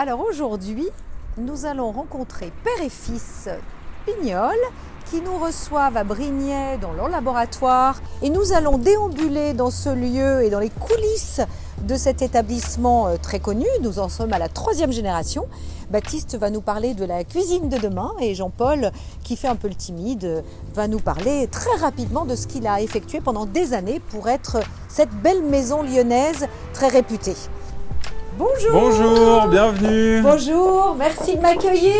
Alors aujourd'hui, nous allons rencontrer père et fils Pignol qui nous reçoivent à Brignais dans leur laboratoire et nous allons déambuler dans ce lieu et dans les coulisses de cet établissement très connu. Nous en sommes à la 3e génération. Baptiste va nous parler de la cuisine de demain et Jean-Paul, qui fait un peu le timide, va nous parler très rapidement de ce qu'il a effectué pendant des années pour être cette belle maison lyonnaise très réputée. Bonjour. Bonjour, bienvenue. Bonjour, merci de m'accueillir.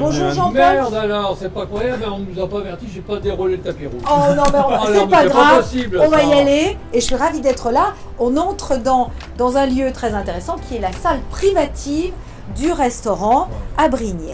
Bonjour Jean-Paul. Merde alors, c'est pas croyable, on nous a pas avertis, j'ai pas déroulé le tapis rouge. Oh non, mais c'est pas grave, on va y aller et je suis ravie d'être là. On entre dans un lieu très intéressant qui est la salle privative du restaurant à Brignais.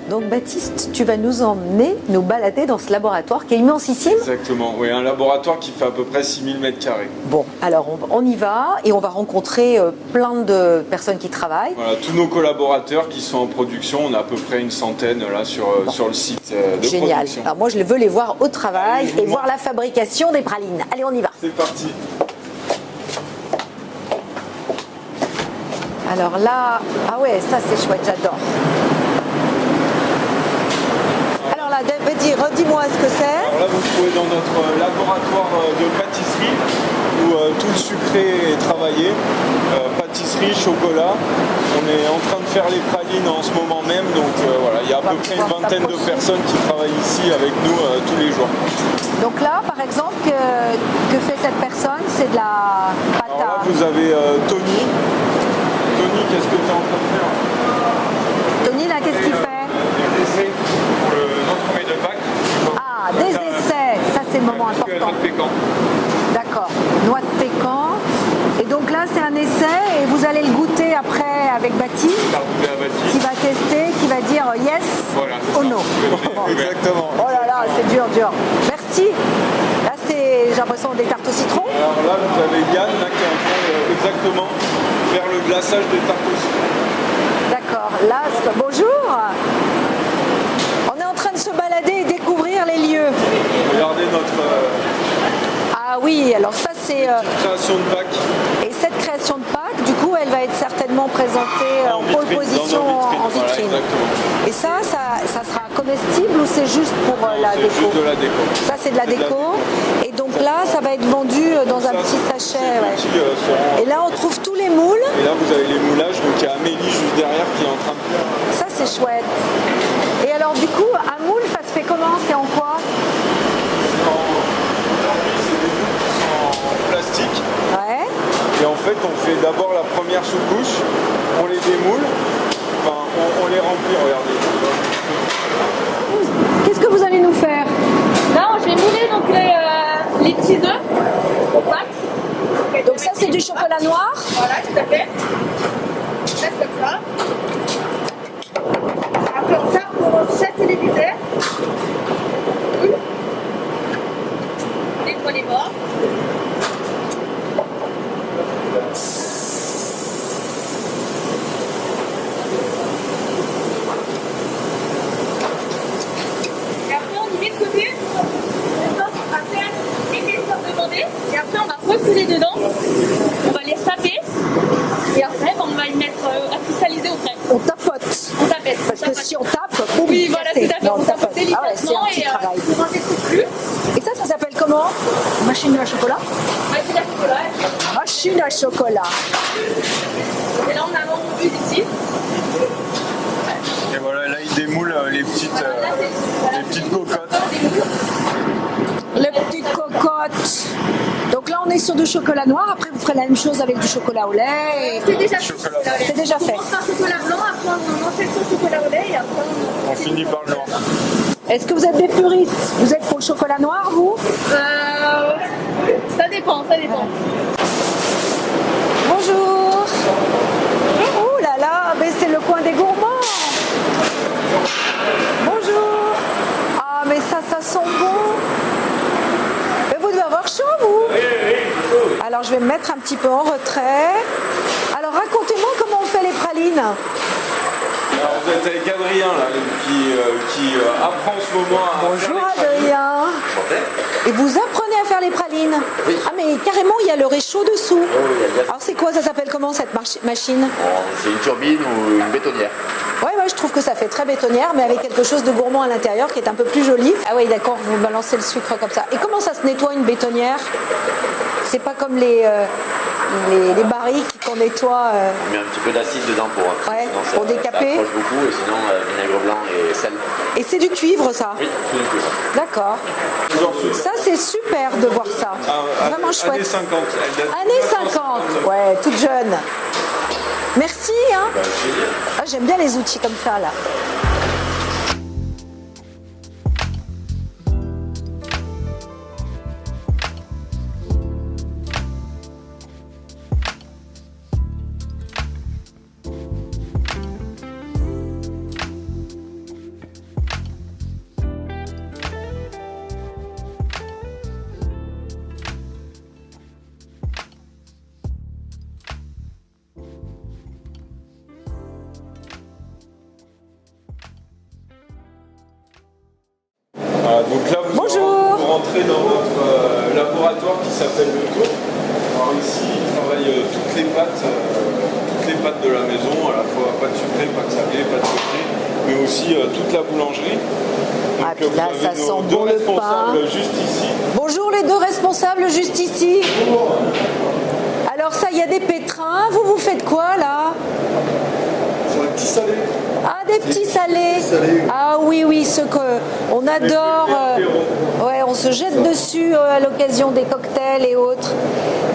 Donc Baptiste, tu vas nous emmener, nous balader dans ce laboratoire qui est immensissime. Exactement, oui, un laboratoire qui fait à peu près 6000 m². Bon, alors on y va et on va rencontrer plein de personnes qui travaillent. Voilà, tous nos collaborateurs qui sont en production, on a à peu près une centaine là sur le site de Génial. production. Alors moi je veux les voir au travail Allez, et voir la fabrication des pralines. Allez, on y va. C'est parti. Alors là, ah ouais, ça c'est chouette, j'adore. Alors là, redis-moi ce que c'est. Alors là, vous trouvez dans notre laboratoire de pâtisserie où tout le sucré est travaillé. Pâtisserie, chocolat. On est en train de faire les pralines en ce moment même. Donc voilà, il y a à peu près une vingtaine de personnes qui travaillent ici avec nous tous les jours. Donc là, par exemple, que fait cette personne? C'est de la pâte Alors là, à... vous avez Tony. Tony, qu'est-ce que tu es en train de faire? Tony, là, qu'est-ce qu'il fait? Des essais pour notre mets de Pâques. Ah, des essais. Ça, c'est le moment important. Noix de pécan. D'accord. Noix de pécan. Et donc là, c'est un essai et vous allez le goûter après avec Baptiste. Tartouvé à Baptiste. Qui va tester, qui va dire yes Voilà, ou no. Exactement. Oh là là, c'est dur. Merci. Là, c'est, j'ai l'impression, des tartes au citron. Alors là, vous avez Yann là, qui est en train exactement faire le glaçage des tartes au citron. D'accord. Là, bonjour. On est en train de se balader et découvrir les lieux. Regardez notre Ah oui, alors ça, c'est... création de Pâques. Et cette création de Pâques, du coup, elle va être certainement présentée en pole position en vitrine. Exactement. Et ça sera comestible ou c'est juste pour la C'est déco? juste de la déco. Ça, c'est de la déco. Et donc là, ça va être vendu dans un petit sachet. Ouais. Et là, on trouve tous les moules. Et là, vous avez les moulages. Donc il y a Amélie juste derrière qui est en train de faire. Ça, c'est chouette. Et alors, du coup, un moule, ça se fait comment? C'est en quoi? C'est des boules qui sont en plastique. Ouais. Et en fait, on fait d'abord la première sous-couche, on les démoule, enfin, on les remplit, regardez. Qu'est-ce que vous allez nous faire? Là, je vais mouler donc les petits œufs aux pâtes. Donc ça, c'est du chocolat noir. Voilà, tout à fait. On laisse comme ça. Après, on chasse les buvaires. Cool. Nettoie les bords. Et après, on y met de côté. On va faire l'épaisseur demandée. Et après, on va reculer dedans. On va les taper. Et après, on va y mettre à cristalliser au frais. On tapote. On tapette. Parce que si on tape, boum, Oui, voilà, tout cassé. à fait. Non, On tape délicatement Ah ouais, c'est un petit travail. pour un petit plus. Et ça s'appelle comment? Machine à chocolat? Machine à chocolat. Machine à chocolat. Et là, on a l'enroulé ici. Et voilà, là, il démoule les petites cocottes. Les petites cocottes. Donc là, on est sur du chocolat noir. Après, vous ferez la même chose avec du chocolat au lait. C'est déjà fait. Chocolat. C'est déjà fait. On commence par chocolat blanc, après on enchaîne sur le chocolat au lait et après On finit par le noir. Est-ce que vous êtes des puristes? Vous êtes pour le chocolat noir, vous? Ça dépend, ça dépend. Bonjour. Oh là là, mais c'est le coin des gourmands. Bonjour. Ah, mais ça sent bon. Mais vous devez avoir chaud, vous? Alors, je vais me mettre un petit peu en retrait. Alors, racontez-moi comment on fait les pralines. Alors, vous êtes avec Adrien là, qui apprend en ce moment à faire Bonjour les pralines. Adrien. Et vous apprenez à faire les pralines? Oui. Ah mais carrément, il y a le réchaud dessous. Oh, il y a- Alors c'est quoi, ça s'appelle comment cette machine? Bon, c'est une turbine ou une bétonnière. Ouais, je trouve que ça fait très bétonnière, mais avec quelque chose de gourmand à l'intérieur qui est un peu plus joli. Ah oui, d'accord, vous balancez le sucre comme ça. Et comment ça se nettoie une bétonnière? C'est pas comme les barriques qu'on nettoie. On met un petit peu d'acide dedans pour, Ouais, sinon pour décaper. Ça accroche beaucoup et sinon vinaigre blanc et sel. Et c'est du cuivre, ça? Oui, tout du coup. D'accord. Ça, c'est super de voir ça. Vraiment chouette. Années 50. Elle date de Années 50, ouais, toute jeune. Merci, hein. Génial. Ah, j'aime bien les outils comme ça, là. Voilà, donc là, Bonjour. vous rentrez dans notre laboratoire qui s'appelle le Tour. Alors ici, ils travaillent toutes les pâtes de la maison, à la fois pâte sucrée, pâte salée, pâte feuilletée, mais aussi toute la boulangerie. Ah, puis là, vous ça avez sent nos bon deux le pain. responsables juste ici. Bonjour les deux responsables juste ici. Alors ça, il y a des pétrins. Vous faites quoi, là? Sur les petits salés. Ah, des petits salés. salés. Ah oui, ceux qu'on adore. Ouais, on se jette dessus à l'occasion des cocktails et autres.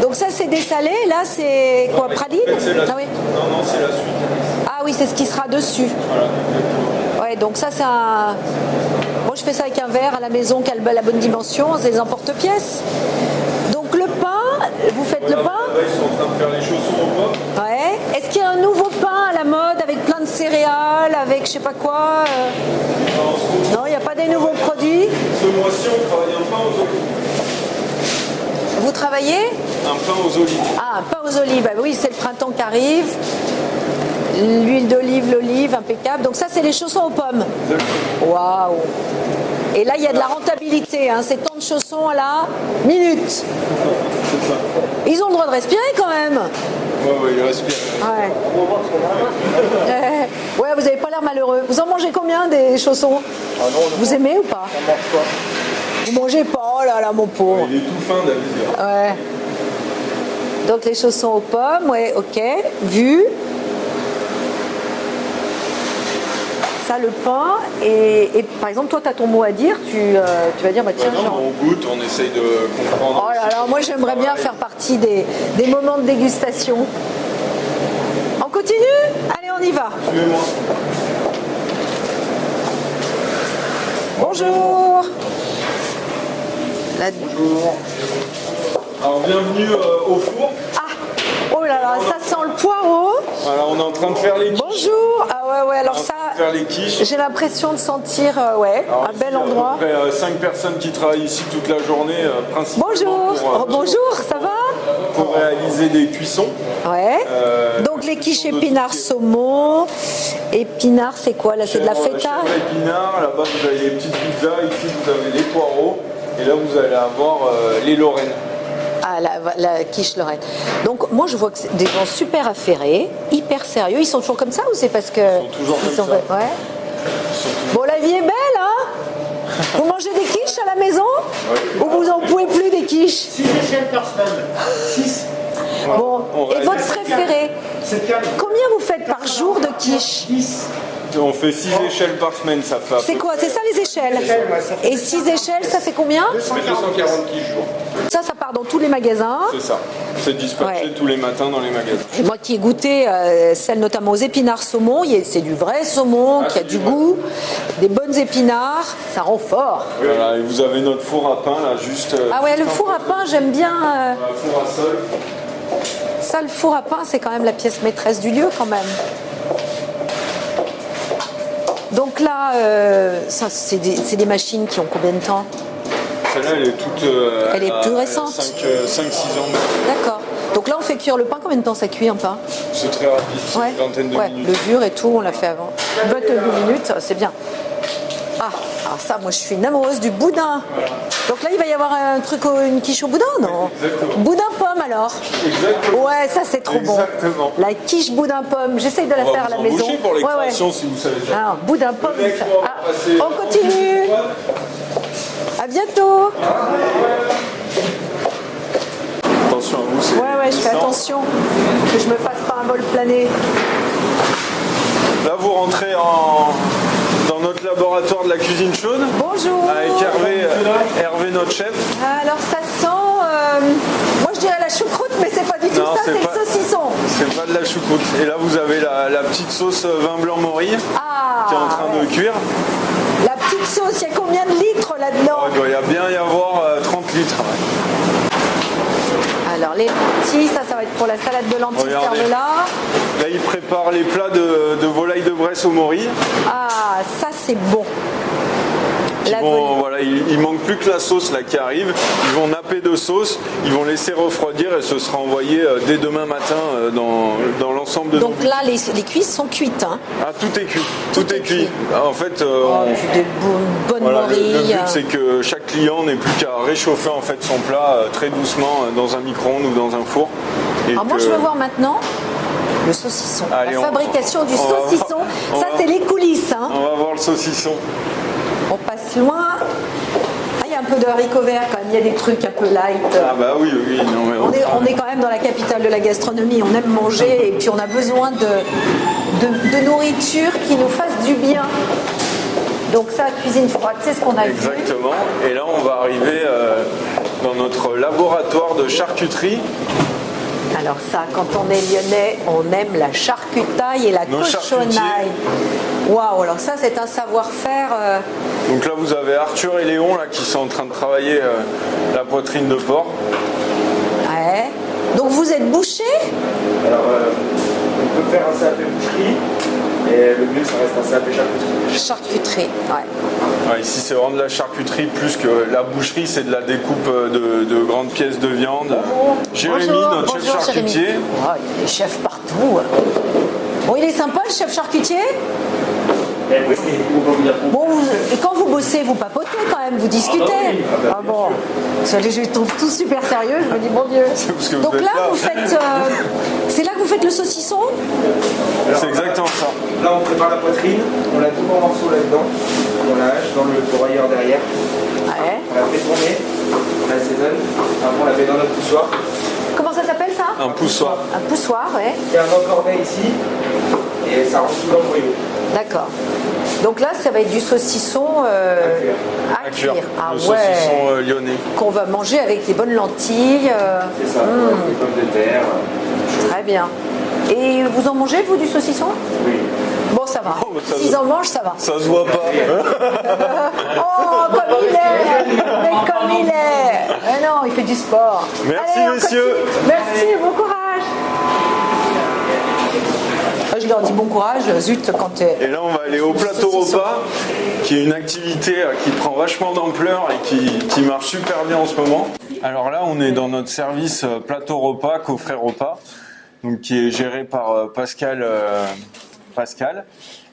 Donc ça, c'est des salés. Là, c'est quoi, praline? En fait, c'est la Ah oui. Non, c'est la suite. Ah oui, c'est ce qui sera dessus. Voilà, exactement. Ouais, donc ça, c'est un... Moi, je fais ça avec un verre à la maison qui a la bonne dimension, c'est des emporte-pièces. Donc le pain, vous faites le pain? Là, ils sont en train de faire les chaussons au pommes. Ouais. Est-ce qu'il y a un nouveau pain à la mode avec plein de céréales, avec je sais pas quoi Non, il n'y a pas des nouveaux produits. Ce mois-ci, on travaille un pain aux olives. Vous travaillez? Un pain aux olives. Ah, un pain aux olives. Ah oui, c'est le printemps qui arrive. L'huile d'olive, l'olive, impeccable. Donc ça, c'est les chaussons aux pommes. Waouh! Et là, il y a de la rentabilité. Hein. C'est tant de chaussons à la minute. Ils ont le droit de respirer quand même. Ouais, il respire. Ouais. Ouais, vous n'avez pas l'air malheureux. Vous en mangez combien des chaussons? Vous aimez ou pas? On mange pas. Vous mangez pas? Oh là là, mon pauvre. Il est tout fin, David. Ouais. Donc les chaussons aux pommes, ouais, ok. Vu. Ça, le pain. Et par exemple, toi, tu as ton mot à dire. Tu vas dire, bah tiens, Non, genre... on goûte, on essaye de comprendre. Oh là là, moi j'aimerais bien faire partie des moments de dégustation. On continue? Allez, on y va. Suivez-moi. Bonjour. Bonjour. Alors, bienvenue au four. Ah, oh là là, ça sent le poireau. Voilà, on est en train de faire les quiches. Bonjour. Ah ouais, alors ça, Faire les quiches. j'ai l'impression de sentir, ouais, Alors, un ici, bel il y a endroit. à peu près 5 personnes qui travaillent ici toute la journée, principalement Bonjour. pour, Bonjour, ça va? pour réaliser des cuissons. Ouais. Donc les quiches épinards saumon. Épinards, c'est quoi là? C'est de la feta? Chèvre épinards, là-bas vous avez les petites pizzas, ici vous avez les poireaux, et là vous allez avoir les lorraines. Ah, la quiche Lorraine. Donc moi je vois que c'est des gens super affairés, hyper sérieux. Ils sont toujours comme ça ou c'est parce que... Ils sont toujours comme ça. Ouais. Bon, la vie est belle, hein? Vous mangez des quiches à la maison? Ou vous en pouvez plus des quiches? 6 échelles par semaine. 6. Bon, on et réalise. votre préféré? C'est calme. Combien vous faites par jour de quiches? 10. On fait 6 échelles par semaine, ça fait à C'est peu quoi? C'est ça les échelles? échelles, ouais, ça fait Et 6 échelles, ça fait combien? près 240 quiches jour. Ça part dans tous les magasins. C'est ça. C'est dispatché Ouais. tous les matins dans les magasins. Et moi qui ai goûté celle notamment aux épinards saumon, c'est du vrai saumon qui a c'est du du vrai. goût, des bonnes épinards, ça rend fort. Voilà, et vous avez notre four à pain là, juste. Ah ouais, le four à pain, j'aime bien. Un four à sol. Ça, le four à pain, c'est quand même la pièce maîtresse du lieu quand même. Donc là, ça, c'est des machines qui ont combien de temps? Celle-là, elle est toute. Elle est plus récente. 5-6 ans. D'accord. Donc là, on fait cuire le pain. Combien de temps ça cuit un pain? C'est très rapide, c'est Ouais. une vingtaine de Ouais, minutes. levure et tout, on l'a fait avant. 22 minutes, c'est bien. Ah, alors ça, moi je suis une amoureuse du boudin. Donc là, il va y avoir un truc, une quiche au boudin, non? Exactement. Boudin pomme alors? Exactement. Ouais, ça c'est trop Exactement. bon. La quiche boudin pomme, j'essaye de la On va faire à vous la maison. embaucher pour les créations si vous savez faire. Alors, boudin pomme. Le mec, ça- on va Ah, passer- on continue. À bientôt. Attention à vous, c'est Ouais, je fais glissant. attention que je me fasse pas un vol plané. Là, vous rentrez dans notre laboratoire de la cuisine chaude Bonjour. avec Hervé, notre chef. Alors ça sent, moi je dirais la choucroute, mais c'est pas du tout Non, ça, c'est c'est pas- le saucisson. C'est pas de la choucroute. Et là, vous avez la petite sauce vin blanc morille Ah, qui est en train de cuire. la petite sauce, il y a combien de litres là-dedans? Il doit y a bien y avoir 30 litres. Alors les lentilles, ça va être pour la salade de lentilles, Regardez. serve-là. Là, il prépare les plats de volaille de Bresse au morille. Ah, ça c'est bon. La Voilà, il manque plus que la sauce là qui arrive. Ils vont napper de sauce, ils vont laisser refroidir et ce sera envoyé dès demain matin dans l'ensemble de Donc nos... là, les cuisses sont cuites. Hein. Ah, tout est cuit. Tout est cuit. En fait, Oh, puis de bonnes voilà, le morilles. but c'est que chaque client n'ait plus qu'à réchauffer en fait son plat très doucement dans un micro-ondes ou dans un four. Et Alors moi, que- je veux voir maintenant le saucisson. Allez, la on- fabrication du on va saucisson. voir- on Ça, va- c'est les coulisses. Hein. On va voir le saucisson. On passe loin. Ah, il y a un peu de haricots verts quand même. Il y a des trucs un peu light. Ah bah oui, non mais On est quand même dans la capitale de la gastronomie. On aime manger et puis on a besoin de nourriture qui nous fasse du bien. Donc ça, cuisine froide, c'est ce qu'on a vu. Exactement. Et là, on va arriver dans notre laboratoire de charcuterie. Alors ça, quand on est lyonnais, on aime la charcutaille et la Nos cochonaille. Waouh, alors ça, c'est un savoir-faire. Donc là, vous avez Arthur et Léon là, qui sont en train de travailler la poitrine de porc. Ouais. Donc vous êtes boucher? Alors, on peut faire un CAP boucherie, et le mieux, ça reste un CAP charcuterie. Charcuterie, ouais. Ouais, ici, c'est vraiment de la charcuterie plus que la boucherie, c'est de la découpe de grandes pièces de viande. Jérémy, Bonjour, notre chef bonjour, Jérémy. charcutier. Oh, il y a des chefs partout. Bon, il est sympa le chef charcutier? Eh oui, on va vous dire Bon, et quand vous bossez, vous papotez quand même, vous discutez. Ah bon, je les trouve tous super sérieux, je me dis mon Dieu. parce que vous Donc êtes là, là. vous faites, c'est là que vous faites le saucisson? C'est exactement ça. Là, on prépare la poitrine, on la coupe en morceaux là-dedans, on la hache dans le broyeur derrière, Ouais. on la fait tourner, on la assaisonne, après on la met dans notre poussoir. Comment ça s'appelle ça? Un poussoir. Un poussoir, ouais. Il y a un encornet ici, et ça rentre tout dans le boyau. D'accord. Donc là, ça va être du saucisson à cuire. Ah Le ouais. saucisson lyonnais. Qu'on va manger avec des bonnes lentilles. C'est ça, avec des pommes de terre. Très bien. Et vous en mangez, vous, du saucisson? Oui. Bon, ça va. Oh, bah, ça S'ils va. en mangent, ça va. Ça se voit pas. Oh, comme il est! Mais comme il est! Mais non, il fait du sport. Merci, Allez, on messieurs. continue. Merci, bon courage. Ah, je leur dis bon courage, zut, quand Et là, on va aller au plateau repas, qui est une activité qui prend vachement d'ampleur et qui marche super bien en ce moment. Alors là, on est dans notre service plateau repas, coffret repas, donc qui est géré par Pascal.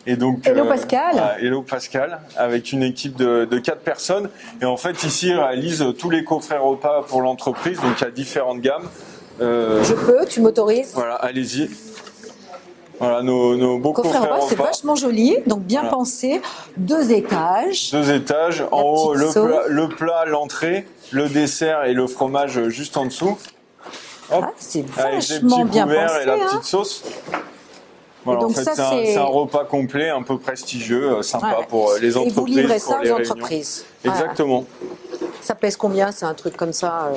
Et donc, Hello, Pascal. Hello Pascal, avec une équipe de 4 personnes. Et en fait, ici, ils réalisent tous les coffrets repas pour l'entreprise, donc il y a différentes gammes. Je peux, tu m'autorises? Voilà, allez-y. Voilà, nos beaux Coffret coffrets repas, c'est repas. vachement joli, donc bien Voilà. pensé. 2 étages. 2 étages, en haut petite sauce. le plat, l'entrée, le dessert et le fromage juste en dessous. Hop, Ah, c'est avec les vachement petits bien couverts pensé. et la Hein. petite sauce. Voilà, Et donc en fait, ça, c'est c'est- un repas complet, un peu prestigieux, sympa Ouais. pour les Et entreprises. vous livrez pour ça les aux réunions. entreprises. Voilà. Exactement. Ça pèse combien? C'est un truc comme ça,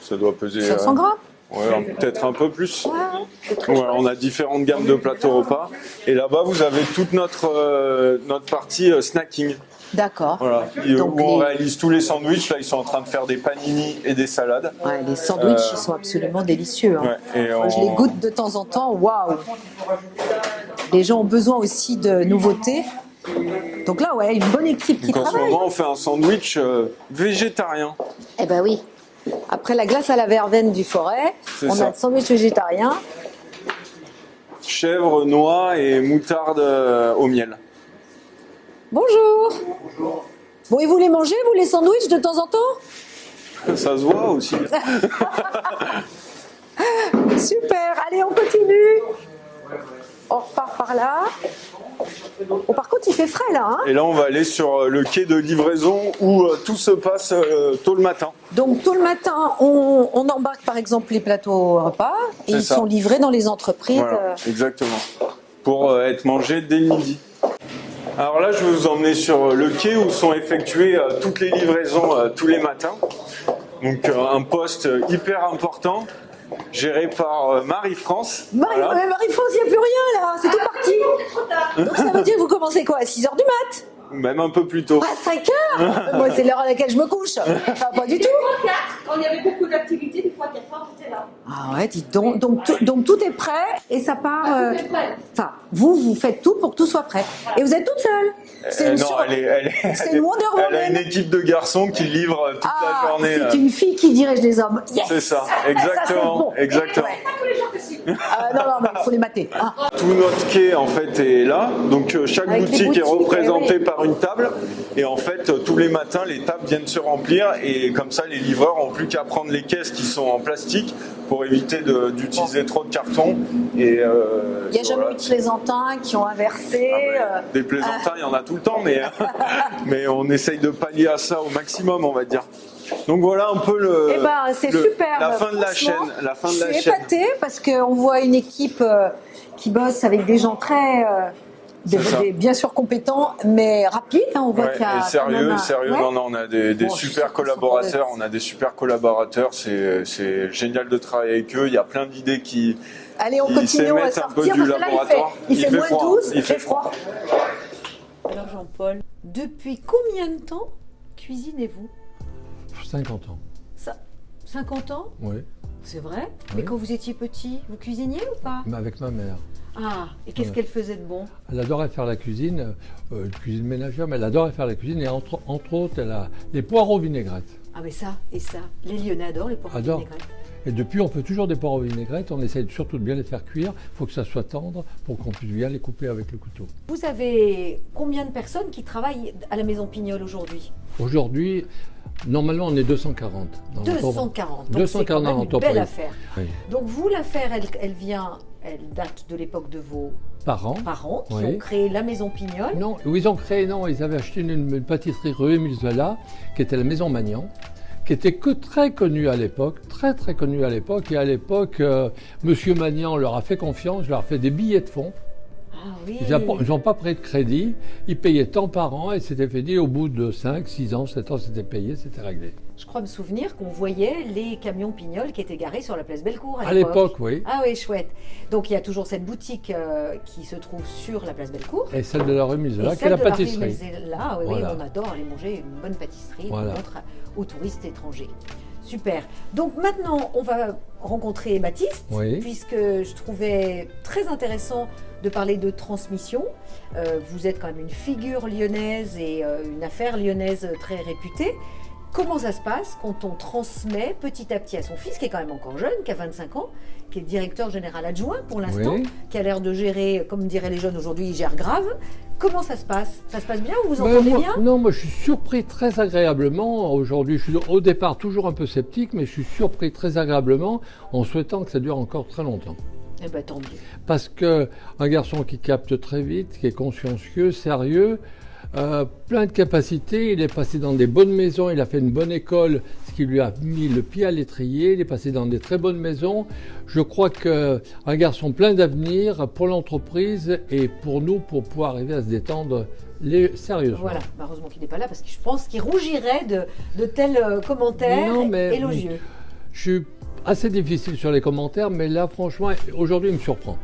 Ça doit peser 500 grammes? ouais, peut-être un peu plus. Ouais, c'est très Voilà, chouette. on a différentes gammes de plateaux repas. Et là-bas, vous avez toute notre partie snacking. D'accord. Voilà, et Donc où on les- réalise tous les sandwichs. Là, ils sont en train de faire des panini et des salades. Ouais, les sandwichs, ils sont absolument délicieux. Hein. Ouais, et Moi, je les goûte de temps en temps. Waouh! Les gens ont besoin aussi de nouveautés. Donc là, ouais, une bonne équipe qui Donc en ce travaille. moment, on fait un sandwich végétarien. Eh ben oui. Après la glace à la verveine du Forêt, C'est on ça. a le sandwich végétarien. Chèvre, noix et moutarde au miel. Bonjour. Bon, et vous les mangez, vous, les sandwichs, de temps en temps? Ça se voit aussi. Super, allez, on continue. On repart par là. Bon, par contre, il fait frais, là. Hein, Et là, on va aller sur le quai de livraison où tout se passe tôt le matin. donc, tôt le matin, on embarque, par exemple, les plateaux repas. Et C'est ils ça. sont livrés dans les entreprises. Voilà, exactement. Pour être mangés dès le midi. Alors là, je vais vous emmener sur le quai où sont effectuées toutes les livraisons tous les matins. Donc un poste hyper important, géré par Marie-France. Voilà. Marie-France, il n'y a plus rien, là. C'est tout parti. Donc, ça veut dire que vous commencez quoi, à 6h du mat? Même un peu plus tôt. À 5h? Moi, c'est l'heure à laquelle je me couche. Enfin, pas du tout. Des fois 4, quand il y avait beaucoup d'activités, des fois 4 heures, j'étais là. Ah ouais, dites donc. Donc, tout est prêt et ça part. Tout est prêt. Enfin, vous faites tout pour que tout soit prêt. Et vous êtes toute seule. C'est une Non, sur- c'est une Wonder elle a Woman. une équipe de garçons qui livrent toute la journée. C'est une fille qui dirige les hommes. Yes. C'est ça, c'est exactement, bon. exactement. Ouais. Pas tous les jours possible. Non, il faut les mater. Hein. Tout notre quai en fait est là, donc chaque Avec les boutique est boutiques, représentée oui. par une table et en fait tous les matins les tables viennent se remplir et comme ça les livreurs n'ont plus qu'à prendre les caisses qui sont en plastique pour éviter d'utiliser trop de carton. Et, Il n'y a jamais eu de plaisantins qui ont inversé. Des plaisantins, il y en a tout le temps, mais, mais on essaye de pallier à ça au maximum, on va dire. Donc voilà un peu Eh ben, c'est super. la fin de la chaîne. Franchement, La fin de je la suis chaîne. épatée parce qu'on voit une équipe qui bosse avec des gens très, C'est ça. bien sûr compétents, mais rapides. Hein, on voit Ouais, qu'il y a et sérieux, quand même sérieux. Ouais. Non, on a des Bon, je suis super sûre qu'ils sont collaborateurs. contents. On a des super collaborateurs. C'est génial de travailler avec eux. Il y a plein d'idées qui. Allez, on qui continue, on va s'émettent un peu sortir du parce que là, laboratoire. il fait moins froid. 12, Il fait froid. Alors Jean-Paul, depuis combien de temps cuisinez-vous? 50 ans, 50 ans? oui. C'est vrai? Oui. Et quand vous étiez petit, vous cuisiniez ou pas? Mais avec ma mère. Ah, et qu'est-ce Ouais. qu'elle faisait de bon? Elle adorait faire la cuisine, cuisine ménagère, mais elle adorait faire la cuisine et entre autres, elle a les poireaux vinaigrettes. Ah mais ça, et ça, les Lyonnais adorent les poireaux Adore. vinaigrettes. Et depuis, on fait toujours des poireaux vinaigrettes. On essaye surtout de bien les faire cuire. Il faut que ça soit tendre pour qu'on puisse bien les couper avec le couteau. Vous avez combien de personnes qui travaillent à la Maison Pignol aujourd'hui? Aujourd'hui, normalement, on est 240. dans l'entreprise. 240. Donc 240 c'est quand même une entreprises. belle affaire. Oui. Donc vous, l'affaire, elle date de l'époque de vos Par an. parents qui Oui. ont créé la Maison Pignol. Non, ils ont créé, non, ils avaient acheté une pâtisserie rue Émile Zola, qui était la Maison Magnan, qui était très connue à l'époque, très connue à l'époque. Et à l'époque, Monsieur Magnan leur a fait confiance, leur a fait des billets de fonds. Ah oui. Ils n'ont pas pris de crédit, ils payaient tant par an et c'était fait dire au bout de 5, 6 ans, 7 ans, c'était payé, c'était réglé. Je crois me souvenir qu'on voyait les camions Pignol qui étaient garés sur la place Bellecour À l'époque, oui. Ah oui, chouette. Donc il y a toujours cette boutique qui se trouve sur la place Bellecour. Et celle de la rue Et Misela, qui est celle la de la pâtisserie. rue Là, oui, Voilà. oui, on adore aller manger une bonne pâtisserie Voilà. qu'on montre aux touristes étrangers. Super. Donc maintenant, on va rencontrer Baptiste, Oui. puisque je trouvais très intéressant de parler de transmission. Vous êtes quand même une figure lyonnaise et une affaire lyonnaise très réputée. Comment ça se passe quand on transmet petit à petit à son fils, qui est quand même encore jeune, qui a 25 ans, qui est directeur général adjoint pour l'instant, Oui. qui a l'air de gérer, comme diraient les jeunes aujourd'hui, il gère grave. Comment ça se passe? Ça se passe bien? Vous vous Ben, entendez moi- bien? Non, moi je suis surpris très agréablement. Aujourd'hui, je suis au départ toujours un peu sceptique, mais je suis surpris très agréablement en souhaitant que ça dure encore très longtemps. Eh ben tant mieux. Parce qu'un garçon qui capte très vite, qui est consciencieux, sérieux, plein de capacités, il est passé dans des bonnes maisons, il a fait une bonne école, ce qui lui a mis le pied à l'étrier, il est passé dans des très bonnes maisons. Je crois qu'un garçon plein d'avenir pour l'entreprise et pour nous, pour pouvoir arriver à se détendre sérieusement. Voilà, bah, heureusement qu'il n'est pas là, parce que je pense qu'il rougirait de tels commentaires Non, mais- élogieux. Je suis assez difficile sur les commentaires, mais là, franchement, aujourd'hui, il me surprend.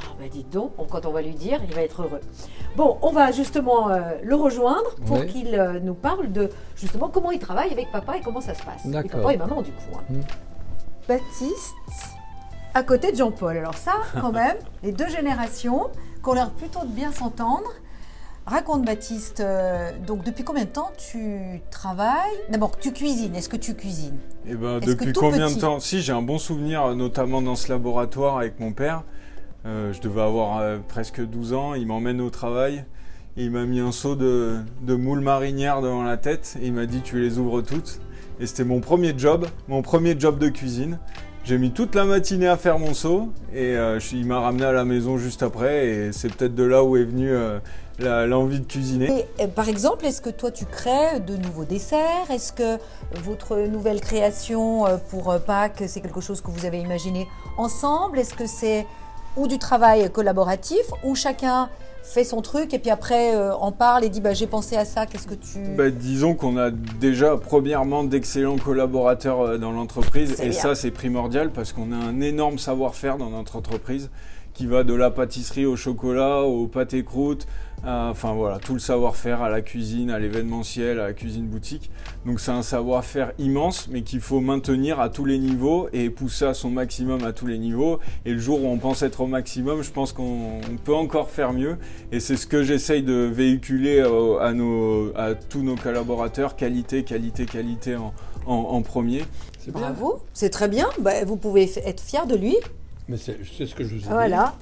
Ah, bah dites donc, quand on va lui dire, il va être heureux. Bon, on va justement le rejoindre pour Oui. qu'il nous parle de justement comment il travaille avec papa et comment ça se passe. Et D'accord. papa et maman du coup. Hein. Mm. Baptiste, à côté de Jean-Paul. Alors ça, quand même, les deux générations qui ont l'air plutôt de bien s'entendre. Raconte Baptiste, donc depuis combien de temps tu travailles? D'abord, tu cuisines, est-ce que tu cuisines? Et ben, Est-ce que depuis tout combien petit? de temps? Si, j'ai un bon souvenir, notamment dans ce laboratoire avec mon père. Je devais avoir presque 12 ans, il m'emmène au travail. Il m'a mis un seau de moules marinières devant la tête et il m'a dit tu les ouvres toutes. Et c'était mon premier job de cuisine. J'ai mis toute la matinée à faire mon seau et il m'a ramené à la maison juste après et c'est peut-être de là où est venue l'envie de cuisiner. Et, par exemple, est-ce que toi tu crées de nouveaux desserts? Est-ce que votre nouvelle création pour Pâques, c'est quelque chose que vous avez imaginé ensemble? Est-ce que c'est ou du travail collaboratif ou chacun fait son truc et puis après en parle et dit j'ai pensé à ça, qu'est-ce que tu... Disons qu'on a déjà premièrement d'excellents collaborateurs dans l'entreprise et ça c'est primordial parce qu'on a un énorme savoir-faire dans notre entreprise qui va de la pâtisserie au chocolat, au pâté croûte, enfin voilà, tout le savoir-faire à la cuisine, à l'événementiel, à la cuisine boutique. Donc c'est un savoir-faire immense mais qu'il faut maintenir à tous les niveaux et pousser à son maximum à tous les niveaux. Et le jour où on pense être au maximum, je pense qu'on peut encore faire mieux. Et c'est ce que j'essaye de véhiculer à tous nos collaborateurs, qualité en premier. Bravo, c'est très bien, vous pouvez être fiers de lui. Mais c'est ce que je vous ai dit. Voilà.